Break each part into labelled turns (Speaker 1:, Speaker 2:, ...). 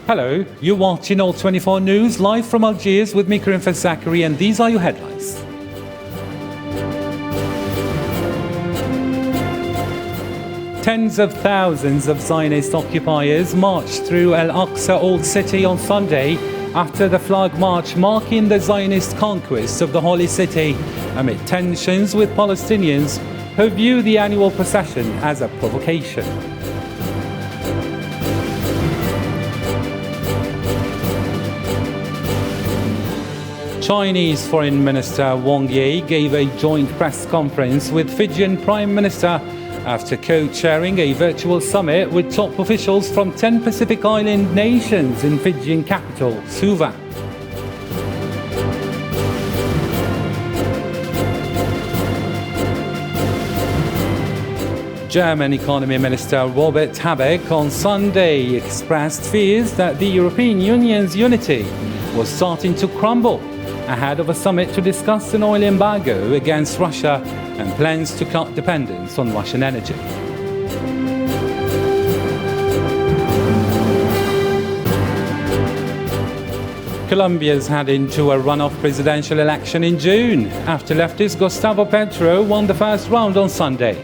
Speaker 1: Hello, you're watching All 24 News live from Algiers with me, Karim Zachary, and these are your headlines. Tens of thousands of Zionist occupiers marched through AlAqsa Old City on Sunday after the flag march marking the Zionist conquest of the Holy City amid tensions with Palestinians who view the annual procession as a provocation. Chinese Foreign Minister Wang Yi gave a joint press conference with Fijian Prime Minister after co-chairing a virtual summit with top officials from 10 Pacific Island nations in Fijian capital, Suva. German Economy Minister Robert Habeck on Sunday expressed fears that the European Union's unity was starting to crumble ahead of a summit to discuss an oil embargo against Russia and plans to cut dependence on Russian energy. Colombia's heading to a runoff presidential election in June after leftist Gustavo Petro won the first round on Sunday.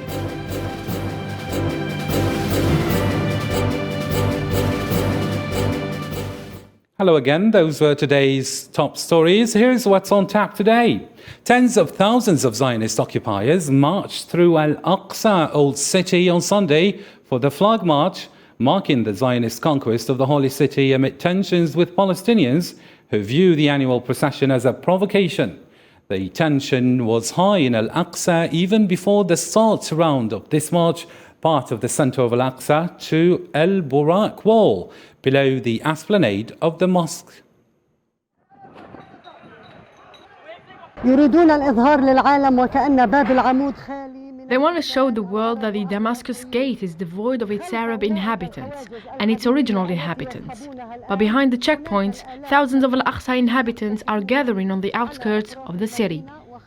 Speaker 1: Hello again, those were today's top stories. Here's what's on tap today. Tens of thousands of Zionist occupiers marched through AlAqsa Old City on Sunday for the flag march, marking the Zionist conquest of the Holy City amid tensions with Palestinians who view the annual procession as a provocation. The tension was high in AlAqsa even before the start round of this march, part of the centre of Al-Aqsa to El Burak Wall, below the esplanade of the mosque.
Speaker 2: They
Speaker 3: want to show the world that the Damascus Gate is devoid of its Arab inhabitants and its original inhabitants. But behind the checkpoints, thousands of Al-Aqsa inhabitants are gathering on the outskirts of the city.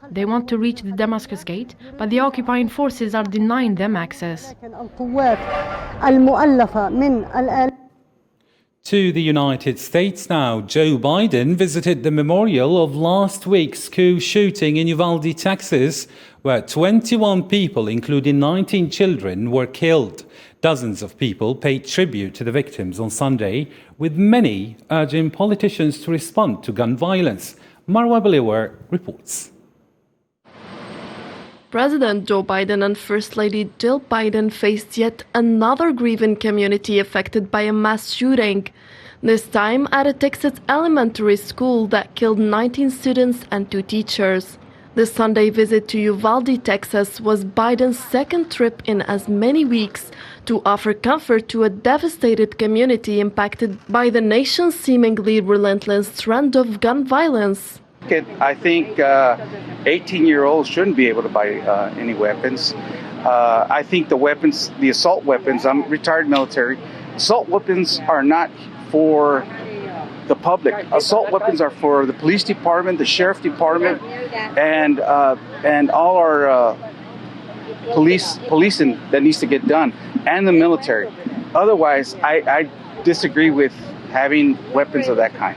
Speaker 3: They want to reach the Damascus Gate, but the occupying forces are denying them access.
Speaker 1: To the United States now, Joe Biden visited the memorial of last week's school shooting in Uvalde, Texas, where 21 people, including 19 children, were killed. Dozens of people paid tribute to the victims on Sunday, with many urging politicians to respond to gun violence. Marwa Baliwer reports.
Speaker 4: President Joe Biden and First Lady Jill Biden faced yet another grieving community affected by a mass shooting, this time at a Texas elementary school that killed 19 students and 2 teachers. The Sunday visit to Uvalde, Texas was Biden's second trip in as many weeks to offer comfort to a devastated community impacted by the nation's seemingly relentless trend of gun violence.
Speaker 5: I think 18-year-olds shouldn't be able to buy any weapons. I think the assault weapons, I'm retired military, assault weapons are not for the public. Assault weapons are for the police department, the sheriff department, and all our policing that needs to get done, and the military. Otherwise, I disagree with having weapons of that kind.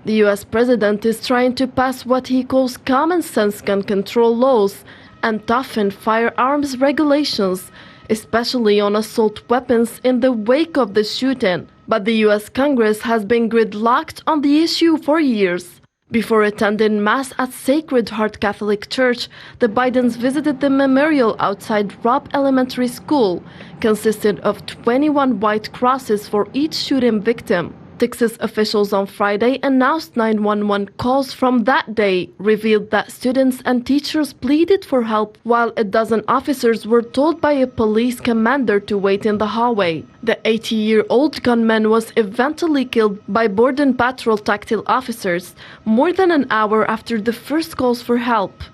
Speaker 4: The U.S. president is trying to pass what he calls common sense gun control laws and toughen firearms regulations, especially on assault weapons in the wake of the shooting. But the U.S. Congress has been gridlocked on the issue for years. Before attending Mass at Sacred Heart Catholic Church, the Bidens visited the memorial outside Robb Elementary School, consisting of 21 white crosses for each shooting victim. Texas officials on Friday announced 911 calls from that day revealed that students and teachers pleaded for help, while a dozen officers were told by a police commander to wait in the hallway. The 80-year-old gunman was eventually killed by Border Patrol tactile officers more than an hour after the first calls for help.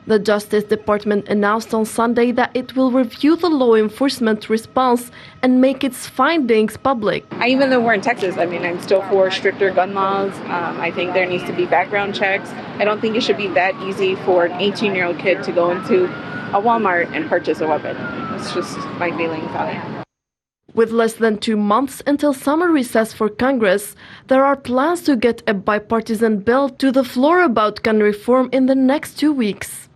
Speaker 4: The Justice Department announced on Sunday that it will review the law enforcement response and make its findings public.
Speaker 6: Even though we're in Texas, I'm still for stricter gun laws. I think there needs to be background checks. I don't think it should be that easy for an 18-year-old kid to go into a Walmart and purchase a weapon. It's just my feelings on it.
Speaker 4: With less than 2 months until summer recess for Congress, there are plans to get a bipartisan bill to the floor about gun reform in the next 2 weeks.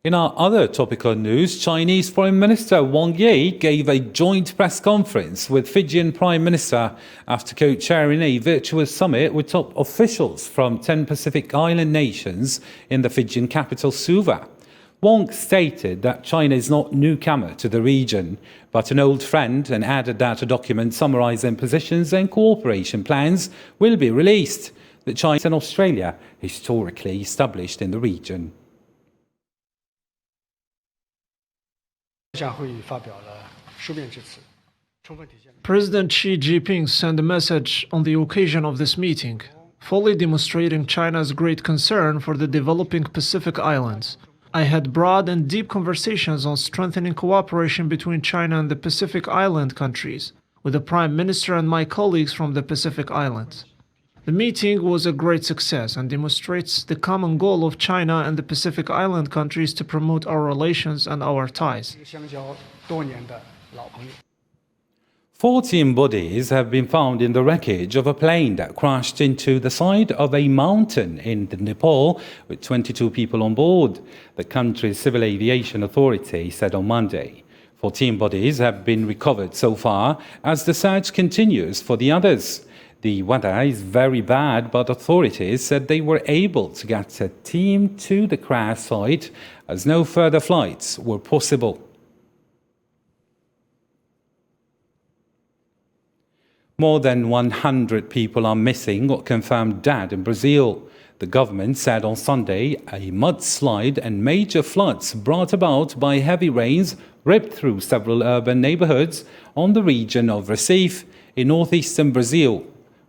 Speaker 1: In our other topical news, Chinese Foreign Minister Wang Yi gave a joint press conference with Fijian Prime Minister after co-chairing a virtual summit with top officials from 10 Pacific Island nations in the Fijian capital Suva. Wang stated that China is not a newcomer to the region, but an old friend, and added that a document summarising positions and cooperation plans will be released. The China and Australia historically established in the region.
Speaker 7: President Xi Jinping sent a message on the occasion of this meeting, fully demonstrating China's great concern for the developing Pacific Islands. I had broad and deep conversations on strengthening cooperation between China and the Pacific Island countries, with the Prime Minister and my colleagues from the Pacific Islands. The meeting was a great success and demonstrates the common goal of China and the Pacific Island countries to promote our relations and our ties.
Speaker 1: 14 bodies have been found in the wreckage of a plane that crashed into the side of a mountain in Nepal with 22 people on board, the country's civil aviation authority said on Monday. 14 bodies have been recovered so far as the search continues for the others. The weather is very bad, but authorities said they were able to get a team to the crash site as no further flights were possible. More than 100 people are missing or confirmed dead in Brazil. The government said on Sunday a mudslide and major floods brought about by heavy rains ripped through several urban neighborhoods on the region of Recife in northeastern Brazil.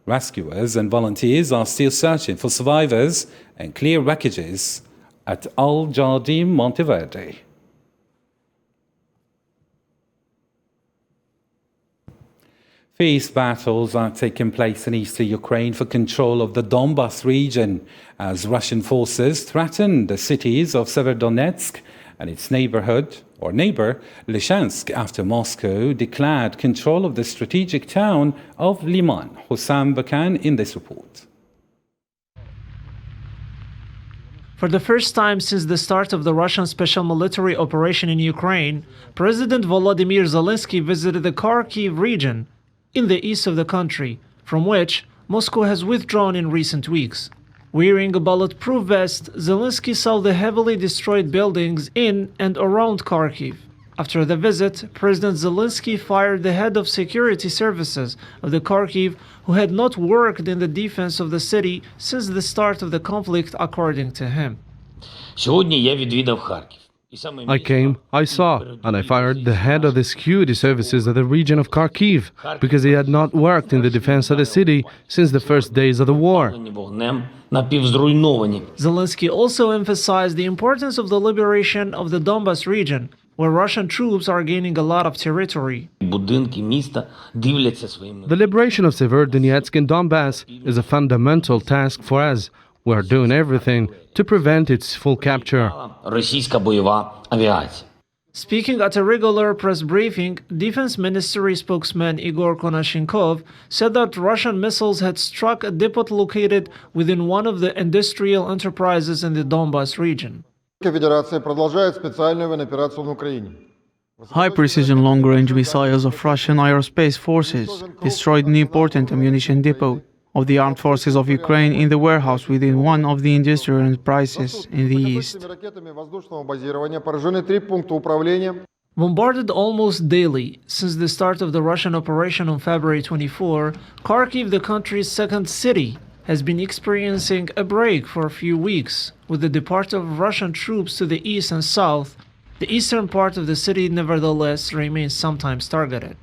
Speaker 1: Rescuers and volunteers are still searching for survivors and clear wreckages at Al Jardim Monteverde. Fierce battles are taking place in eastern Ukraine for control of the Donbas region as Russian forces threaten the cities of Severodonetsk and its neighbor Lysychansk after Moscow declared control of the strategic town of Liman. Hussam Bakan in this report.
Speaker 7: For the first time since the start of the Russian special military operation in Ukraine, President Volodymyr Zelensky visited the Kharkiv region in the east of the country, from which Moscow has withdrawn in recent weeks. Wearing a bulletproof vest, Zelensky saw the heavily destroyed buildings in and around Kharkiv. After the visit, President Zelensky fired the head of security services of the Kharkiv, who had not worked in the defense of the city since the start of the conflict, according to him.
Speaker 8: I came, I saw, and I fired the head of the security services of the region of Kharkiv because he had not worked in the defense of the city since the first days of the war.
Speaker 7: Zelensky also emphasized the importance of the liberation of the Donbas region, where Russian troops are gaining a lot of territory.
Speaker 8: The liberation of Severodonetsk and Donbass is a fundamental task for us. We are doing everything to prevent its full capture.
Speaker 7: Speaking at a regular press briefing, Defense Ministry spokesman Igor Konashenkov said that Russian missiles had struck a depot located within one of the industrial enterprises in the Donbas region.
Speaker 9: High-precision long-range missiles of Russian aerospace forces destroyed an important ammunition depot of the armed forces of Ukraine in the warehouse within one of the industrial enterprises in the east.
Speaker 7: Bombarded almost daily since the start of the Russian operation on February 24, Kharkiv, the country's second city, has been experiencing a break for a few weeks. With the departure of Russian troops to the east and south, the eastern part of the city nevertheless remains sometimes targeted.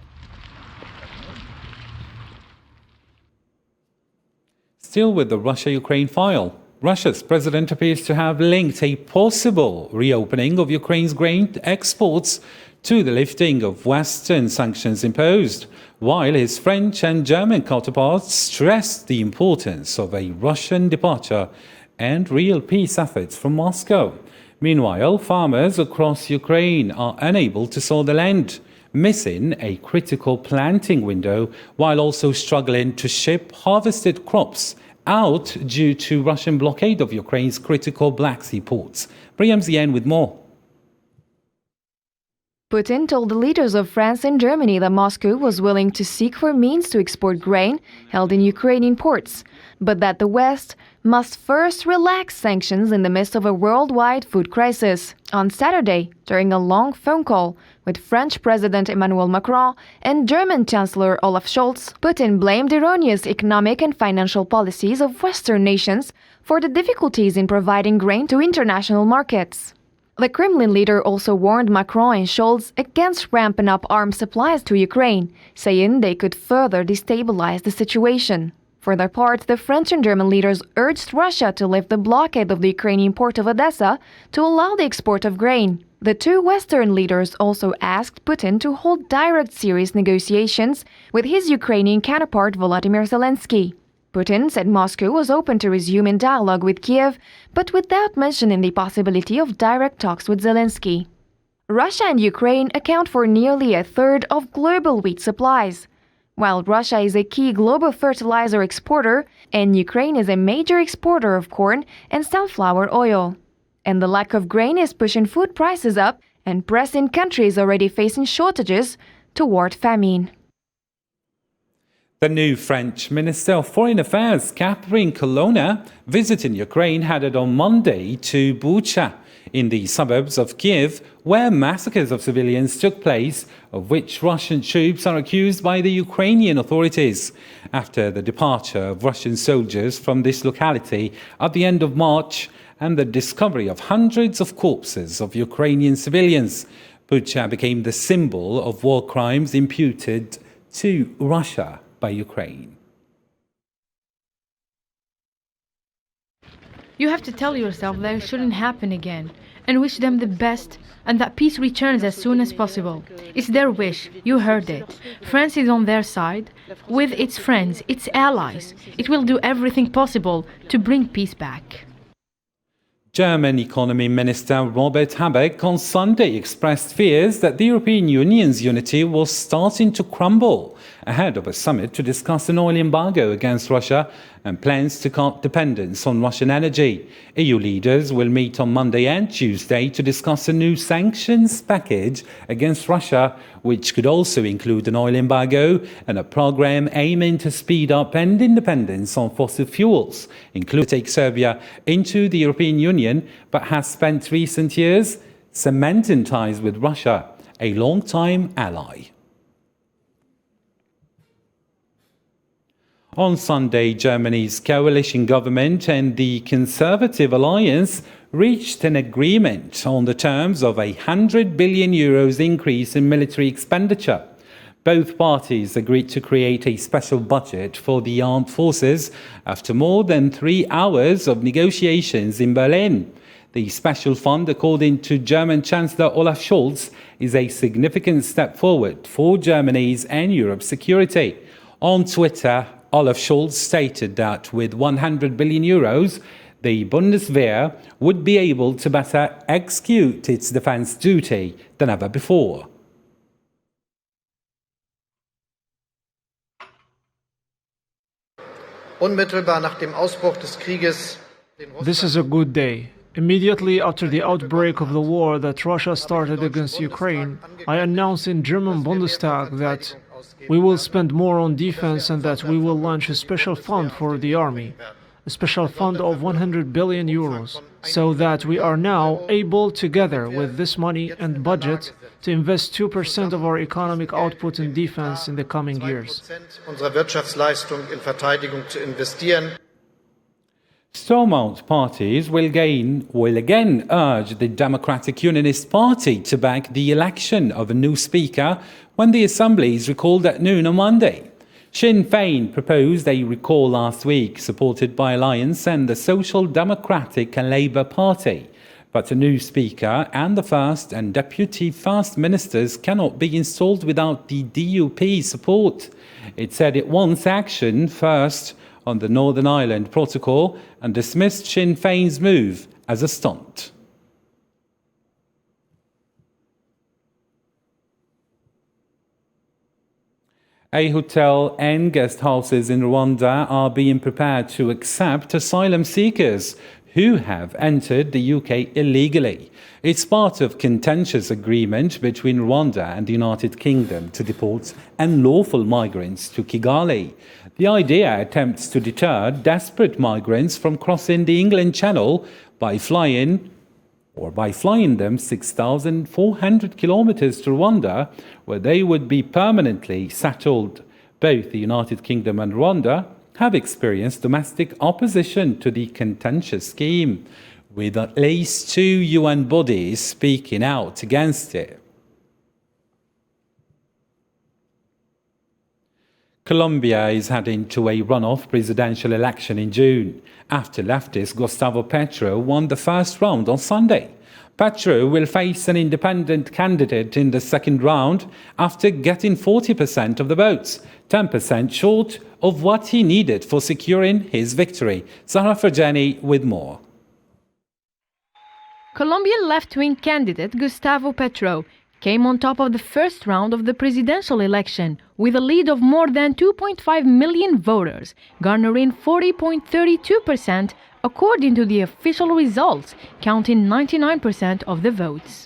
Speaker 1: Still with the Russia-Ukraine file, Russia's president appears to have linked a possible reopening of Ukraine's grain exports to the lifting of Western sanctions imposed, while his French and German counterparts stressed the importance of a Russian departure and real peace efforts from Moscow. Meanwhile, farmers across Ukraine are unable to sow the land. missing a critical planting window while also struggling to ship harvested crops out due to Russian blockade of Ukraine's critical Black Sea ports. Briam Zien with more.
Speaker 10: Putin told the leaders of France and Germany that Moscow was willing to seek for means to export grain held in Ukrainian ports, but that the West must first relax sanctions in the midst of a worldwide food crisis. On Saturday, during a long phone call with French President Emmanuel Macron and German Chancellor Olaf Scholz, Putin blamed erroneous economic and financial policies of Western nations for the difficulties in providing grain to international markets. The Kremlin leader also warned Macron and Scholz against ramping up arms supplies to Ukraine, saying they could further destabilize the situation. For their part, the French and German leaders urged Russia to lift the blockade of the Ukrainian port of Odessa to allow the export of grain. The two Western leaders also asked Putin to hold direct serious negotiations with his Ukrainian counterpart Volodymyr Zelensky. Putin said Moscow was open to resuming dialogue with Kiev, but without mentioning the possibility of direct talks with Zelensky. Russia and Ukraine account for nearly a third of global wheat supplies. While Russia is a key global fertilizer exporter, and Ukraine is a major exporter of corn and sunflower oil. And the lack of grain is pushing food prices up and pressing countries already facing shortages toward famine.
Speaker 1: The new French Minister of Foreign Affairs, Catherine Colonna, visiting Ukraine, headed on Monday to Bucha in the suburbs of Kiev, where massacres of civilians took place, of which Russian troops are accused by the Ukrainian authorities. After the departure of Russian soldiers from this locality at the end of March and the discovery of hundreds of corpses of Ukrainian civilians, Bucha became the symbol of war crimes imputed to Russia by Ukraine.
Speaker 3: You have to tell yourself that it shouldn't happen again and wish them the best and that peace returns as soon as possible. It's their wish. You heard it. France is on their side, with its friends, its allies. It will do everything possible to bring peace back.
Speaker 1: German Economy Minister Robert Habeck on Sunday expressed fears that the European Union's unity was starting to crumble ahead of a summit to discuss an oil embargo against Russia and plans to cut dependence on Russian energy. EU leaders will meet on Monday and Tuesday to discuss a new sanctions package against Russia, which could also include an oil embargo and a program aiming to speed up ending dependence on fossil fuels, including to take Serbia into the European Union, but has spent recent years cementing ties with Russia, a long-time ally. On Sunday, Germany's coalition government and the Conservative Alliance reached an agreement on the terms of a €100 billion increase in military expenditure. Both parties agreed to create a special budget for the armed forces after more than 3 hours of negotiations in Berlin. The special fund, according to German Chancellor Olaf Scholz, is a significant step forward for Germany's and Europe's security. On Twitter, Olaf Scholz stated that with €100 billion, the Bundeswehr would be able to better execute its defense duty than ever before.
Speaker 11: Unmittelbar nach dem Ausbruch des Krieges.
Speaker 7: This is a good day. Immediately after the outbreak of the war that Russia started against Ukraine, I announced in German Bundestag that we will spend more on defense and that we will launch a special fund for the army, a special fund of €100 billion, so that we are now able, together with this money and budget, to invest 2% of our economic output in defense in the coming years.
Speaker 1: Stormont parties will again urge the Democratic Unionist Party to back the election of a new speaker when the assembly is recalled at noon on Monday. Sinn Fein proposed a recall last week, supported by Alliance and the Social Democratic and Labour Party. But a new speaker and the first and deputy first ministers cannot be installed without the DUP support. It said it wants action first on the Northern Ireland Protocol and dismissed Sinn Féin's move as a stunt. A hotel and guest houses in Rwanda are being prepared to accept asylum seekers who have entered the UK illegally. It's part of contentious agreement between Rwanda and the United Kingdom to deport unlawful migrants to Kigali. The idea attempts to deter desperate migrants from crossing the England Channel by flying them 6,400 kilometers to Rwanda, where they would be permanently settled. Both the United Kingdom and Rwanda have experienced domestic opposition to the contentious scheme, with at least 2 UN bodies speaking out against it. Colombia is heading to a runoff presidential election in June, after leftist Gustavo Petro won the first round on Sunday. Petro will face an independent candidate in the second round after getting 40% of the votes, 10% short of what he needed for securing his victory. Zahra Farjani with more.
Speaker 3: Colombian left-wing candidate Gustavo Petro came on top of the first round of the presidential election with a lead of more than 2.5 million voters, garnering 40.32% according to the official results, counting 99% of the votes.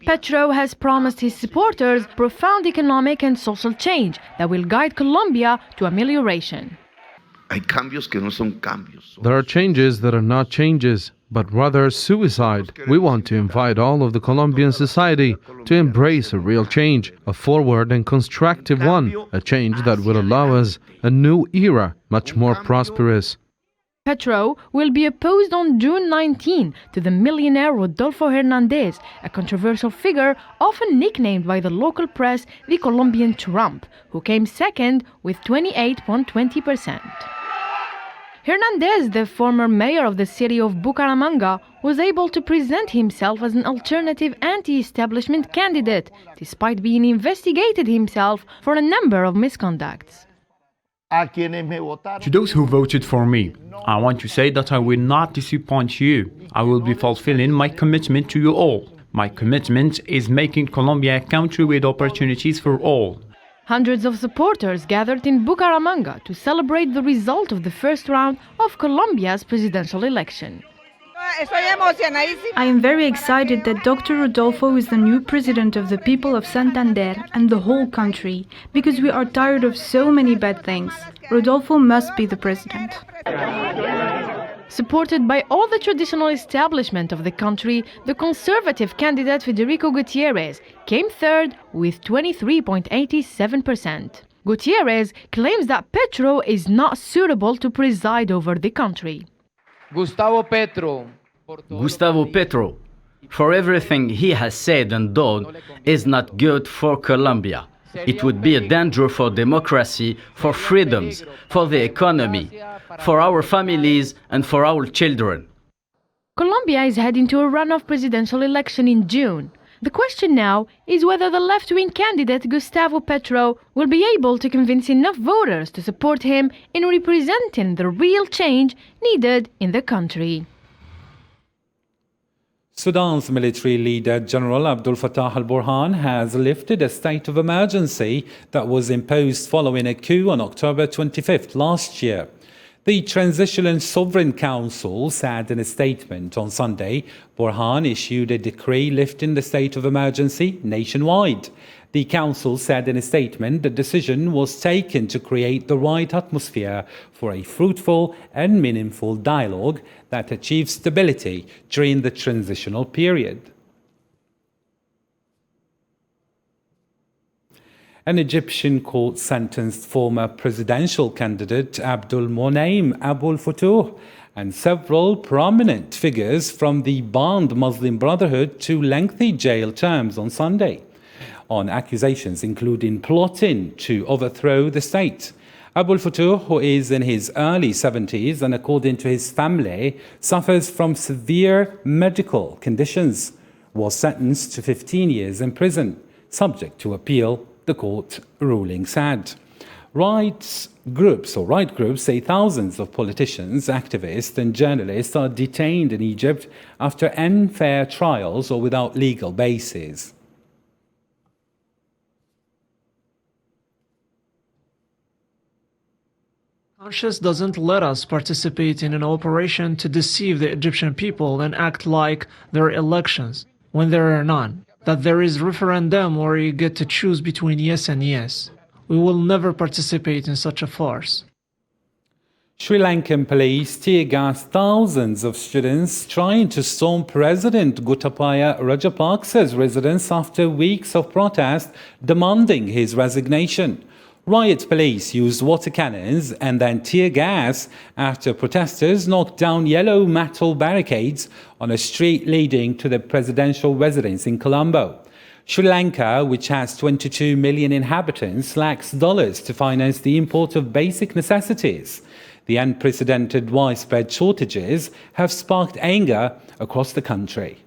Speaker 3: Petro has promised his supporters profound economic and social change that will guide Colombia to amelioration.
Speaker 8: There are changes that are not changes, but rather suicide. We want to invite all of the Colombian society to embrace a real change, a forward and constructive one, a change that will allow us a new era, much more prosperous.
Speaker 3: Petro will be opposed on June 19 to the millionaire Rodolfo Hernandez, a controversial figure often nicknamed by the local press the Colombian Trump, who came second with 28.20%. Hernandez, the former mayor of the city of Bucaramanga, was able to present himself as an alternative anti-establishment candidate, despite being investigated himself for a number of misconducts.
Speaker 12: To those who voted for me, I want to say that I will not disappoint you. I will be fulfilling my commitment to you all. My commitment is making Colombia a country with opportunities for all.
Speaker 3: Hundreds of supporters gathered in Bucaramanga to celebrate the result of the first round of Colombia's presidential election.
Speaker 13: I am very excited that Dr. Rodolfo is the new president of the people of Santander and the whole country, because we are tired of so many bad things. Rodolfo must be the president.
Speaker 3: Supported by all the traditional establishment of the country, the conservative candidate Federico Gutierrez came third with 23.87%. Gutierrez claims that Petro is not suitable to preside over the country.
Speaker 14: Gustavo Petro, for everything he has said and done, is not good for Colombia. It would be a danger for democracy, for freedoms, for the economy, for our families and for our children.
Speaker 3: Colombia is heading to a runoff presidential election in June. The question now is whether the left-wing candidate Gustavo Petro will be able to convince enough voters to support him in representing the real change needed in the country.
Speaker 1: Sudan's military leader, General Abdel Fattah al-Burhan, has lifted a state of emergency that was imposed following a coup on October 25th last year. The Transitional Sovereign Council said in a statement on Sunday, Burhan issued a decree lifting the state of emergency nationwide. The council said in a statement the decision was taken to create the right atmosphere for a fruitful and meaningful dialogue that achieves stability during the transitional period. An Egyptian court sentenced former presidential candidate Abdul Monaim Abul Futuh and several prominent figures from the banned Muslim Brotherhood to lengthy jail terms on Sunday, on accusations including plotting to overthrow the state. Abul Futuh, who is in his early 70s and according to his family suffers from severe medical conditions, was sentenced to 15 years in prison, subject to appeal, the court ruling said. Right groups say thousands of politicians, activists and journalists are detained in Egypt after unfair trials or without legal basis.
Speaker 7: Conscience doesn't let us participate in an operation to deceive the Egyptian people and act like there are elections when there are none, that there is referendum where you get to choose between yes and yes. We will never participate in such a farce.
Speaker 1: Sri Lankan police tear-gassed thousands of students trying to storm President Gotabaya Rajapaksa's residence after weeks of protest demanding his resignation. Riot police used water cannons and then tear gas after protesters knocked down yellow metal barricades on a street leading to the presidential residence in Colombo. Sri Lanka, which has 22 million inhabitants, lacks dollars to finance the import of basic necessities. The unprecedented widespread shortages have sparked anger across the country.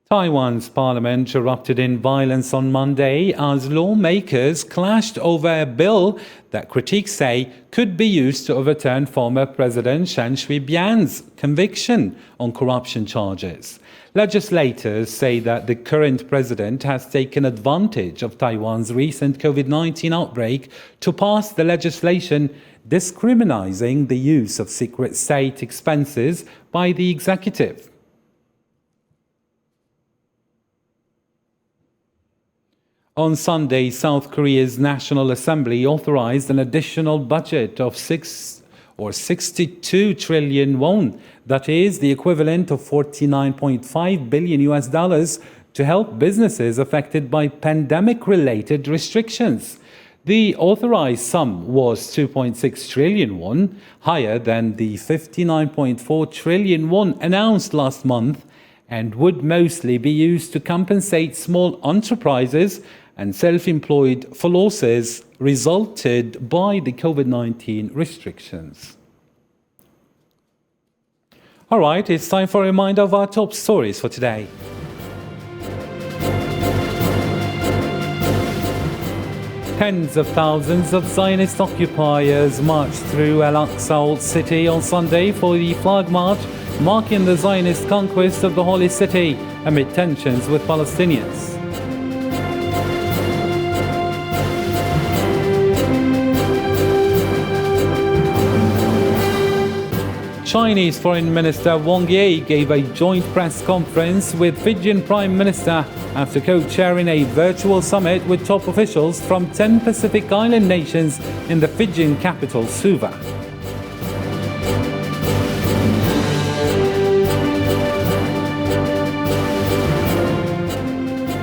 Speaker 1: Taiwan's parliament erupted in violence on Monday as lawmakers clashed over a bill that critics say could be used to overturn former President Chen Shui-bian's conviction on corruption charges. Legislators say that the current president has taken advantage of Taiwan's recent COVID-19 outbreak to pass the legislation discriminating the use of secret state expenses by the executive. On Sunday, South Korea's National Assembly authorized an additional budget of 62 trillion won, that is the equivalent of $49.5 billion, to help businesses affected by pandemic-related restrictions. The authorized sum was 2.6 trillion won, higher than the 59.4 trillion won announced last month, and would mostly be used to compensate small enterprises and self-employed for losses resulted by the COVID-19 restrictions. All right, it's time for a reminder of our top stories for today. Tens of thousands of Zionist occupiers marched through AlAqsa Old City on Sunday for the flag march, marking the Zionist conquest of the Holy City amid tensions with Palestinians. Chinese Foreign Minister Wang Yi gave a joint press conference with Fijian Prime Minister after co-chairing a virtual summit with top officials from 10 Pacific Island nations in the Fijian capital, Suva.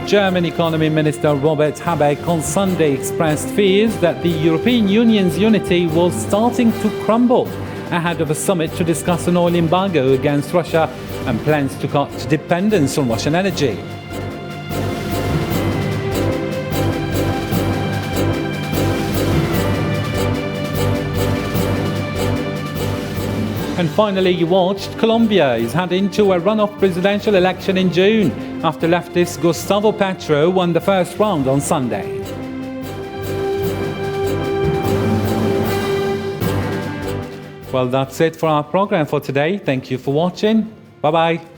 Speaker 1: German Economy Minister Robert Habeck on Sunday expressed fears that the European Union's unity was starting to crumble ahead of a summit to discuss an oil embargo against Russia and plans to cut dependence on Russian energy. And finally, you watched Colombia is heading to a runoff presidential election in June after leftist Gustavo Petro won the first round on Sunday. Well, that's it for our program for today. Thank you for watching. Bye-bye.